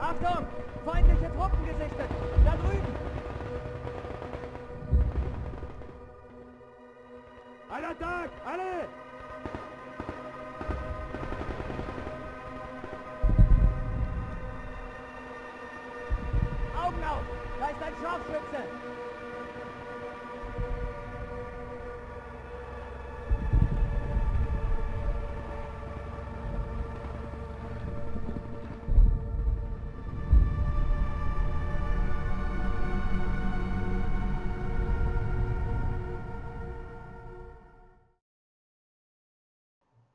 Achtung! Feindliche Truppen gesichtet! Da drüben! Aller Tag! Alle! Augen auf! Da ist ein Scharfschütze!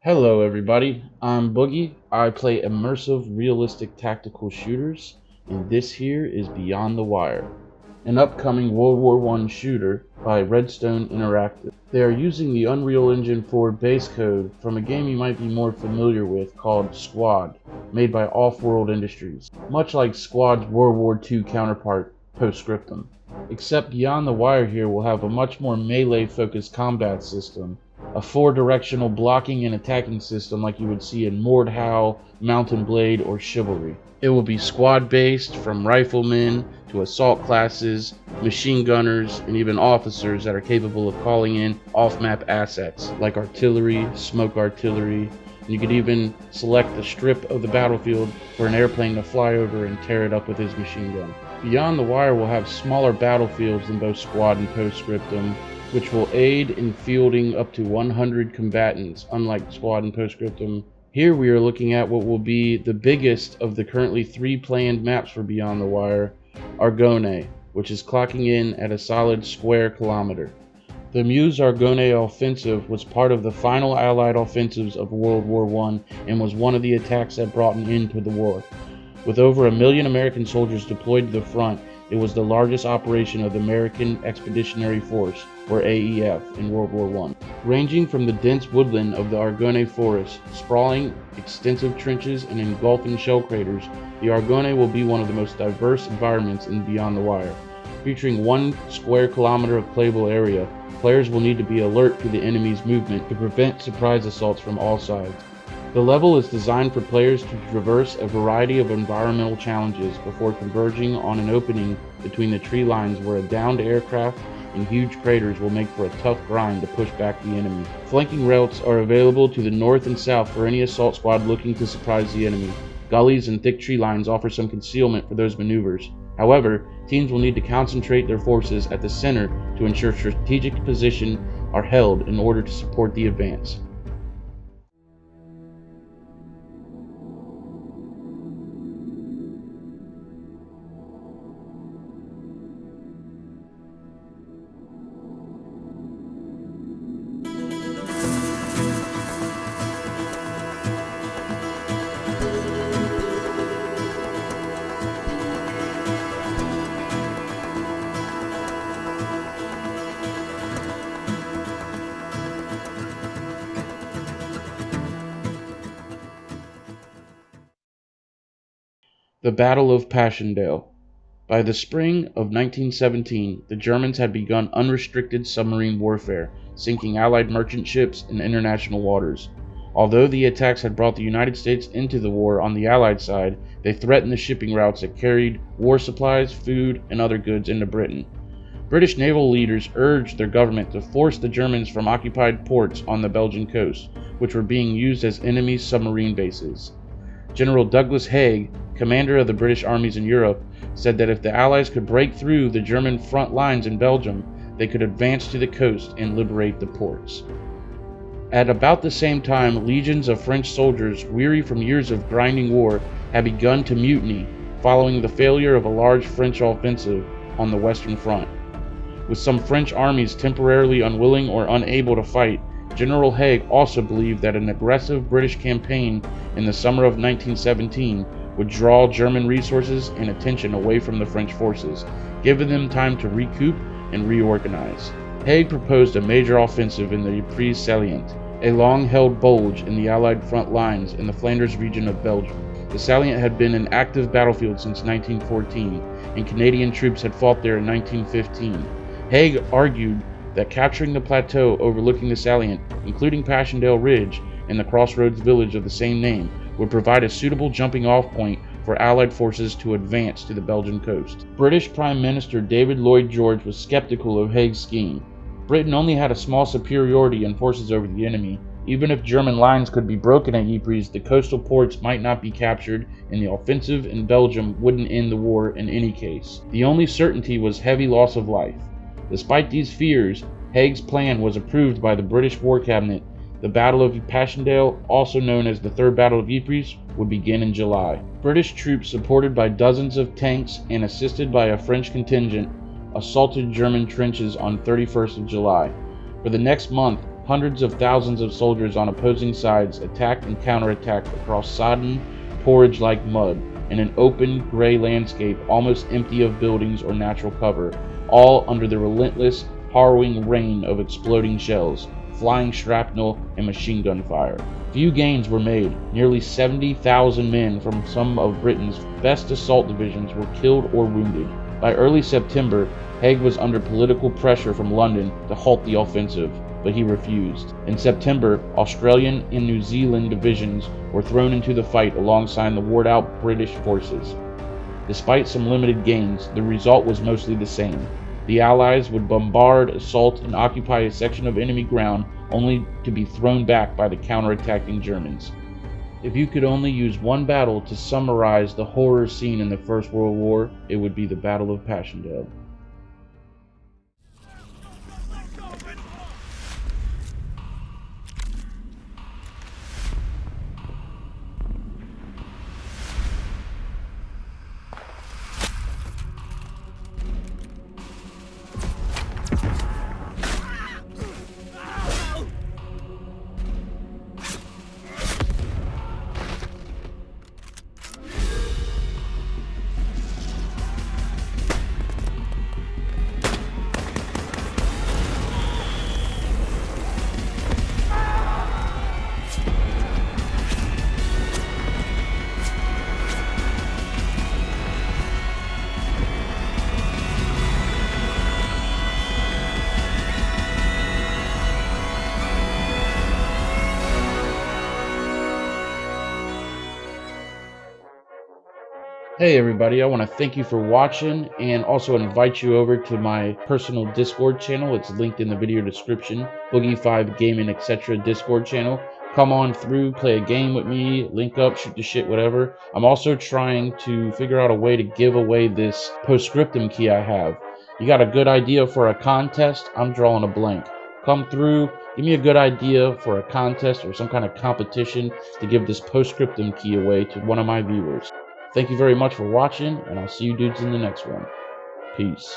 Hello everybody, I'm Boogie. I play immersive, realistic tactical shooters, and this here is Beyond the Wire, an upcoming World War I shooter by Redstone Interactive. They are using the Unreal Engine 4 base code from a game you might be more familiar with called Squad, made by Off-World Industries, much like Squad's World War II counterpart, Post-Scriptum. Except Beyond the Wire here will have a much more melee-focused combat system, a 4-directional blocking and attacking system like you would see in Mordhau, Mountain Blade, or Chivalry. It will be squad-based, from riflemen to assault classes, machine gunners, and even officers that are capable of calling in off-map assets like artillery, smoke artillery, and you could even select a strip of the battlefield for an airplane to fly over and tear it up with his machine gun. Beyond the Wire will have smaller battlefields than both Squad and Post-Scriptum, which will aid in fielding up to 100 combatants, unlike Squad and Post-Scriptum. Here we are looking at what will be the biggest of the currently 3 planned maps for Beyond the Wire, Argonne, which is clocking in at a solid square kilometer. The Meuse-Argonne offensive was part of the final Allied offensives of World War I and was one of the attacks that brought an end to the war. With over 1 million American soldiers deployed to the front, it was the largest operation of the American Expeditionary Force, or AEF, in World War I. Ranging from the dense woodland of the Argonne forest, sprawling extensive trenches and engulfing shell craters, the Argonne will be one of the most diverse environments in Beyond the Wire. Featuring 1 square kilometer of playable area, players will need to be alert to the enemy's movement to prevent surprise assaults from all sides. The level is designed for players to traverse a variety of environmental challenges before converging on an opening between the tree lines where a downed aircraft and huge craters will make for a tough grind to push back the enemy. Flanking routes are available to the north and south for any assault squad looking to surprise the enemy. Gullies and thick tree lines offer some concealment for those maneuvers. However, teams will need to concentrate their forces at the center to ensure strategic positions are held in order to support the advance. The Battle of Passchendaele. By the spring of 1917, the Germans had begun unrestricted submarine warfare, sinking Allied merchant ships in international waters. Although the attacks had brought the United States into the war on the Allied side, they threatened the shipping routes that carried war supplies, food, and other goods into Britain. British naval leaders urged their government to force the Germans from occupied ports on the Belgian coast, which were being used as enemy submarine bases. General Douglas Haig, commander of the British armies in Europe, said that if the Allies could break through the German front lines in Belgium, they could advance to the coast and liberate the ports. At about the same time, legions of French soldiers, weary from years of grinding war, had begun to mutiny following the failure of a large French offensive on the Western Front. With some French armies temporarily unwilling or unable to fight, General Haig also believed that an aggressive British campaign in the summer of 1917 would draw German resources and attention away from the French forces, giving them time to recoup and reorganize. Haig proposed a major offensive in the Ypres salient, a long-held bulge in the Allied front lines in the Flanders region of Belgium. The salient had been an active battlefield since 1914, and Canadian troops had fought there in 1915. Haig argued that capturing the plateau overlooking the salient, including Passchendaele Ridge and the crossroads village of the same name, would provide a suitable jumping-off point for Allied forces to advance to the Belgian coast. British Prime Minister David Lloyd George was skeptical of Haig's scheme. Britain only had a small superiority in forces over the enemy. Even if German lines could be broken at Ypres, the coastal ports might not be captured, and the offensive in Belgium wouldn't end the war in any case. The only certainty was heavy loss of life. Despite these fears, Haig's plan was approved by the British War Cabinet. The Battle of Passchendaele, also known as the Third Battle of Ypres, would begin in July. British troops, supported by dozens of tanks and assisted by a French contingent, assaulted German trenches on 31st of July. For the next month, hundreds of thousands of soldiers on opposing sides attacked and counterattacked across sodden, porridge-like mud, in an open, gray landscape almost empty of buildings or natural cover, all under the relentless, harrowing rain of exploding shells, flying shrapnel, and machine gun fire. Few gains were made. Nearly 70,000 men from some of Britain's best assault divisions were killed or wounded. By early September, Haig was under political pressure from London to halt the offensive, but he refused. In September, Australian and New Zealand divisions were thrown into the fight alongside the wore-out British forces. Despite some limited gains, the result was mostly the same. The Allies would bombard, assault, and occupy a section of enemy ground only to be thrown back by the counterattacking Germans. If you could only use one battle to summarize the horror scene in the First World War, it would be the Battle of Passchendaele. Hey everybody, I want to thank you for watching and also invite you over to my personal Discord channel. It's linked in the video description, Boogie5 Gaming Etc. Discord channel. Come on through, play a game with me, link up, shoot the shit, whatever. I'm also trying to figure out a way to give away this Post-Scriptum key I have. You got a good idea for a contest? I'm drawing a blank. Come through, give me a good idea for a contest or some kind of competition to give this Post-Scriptum key away to one of my viewers. Thank you very much for watching, and I'll see you dudes in the next one. Peace.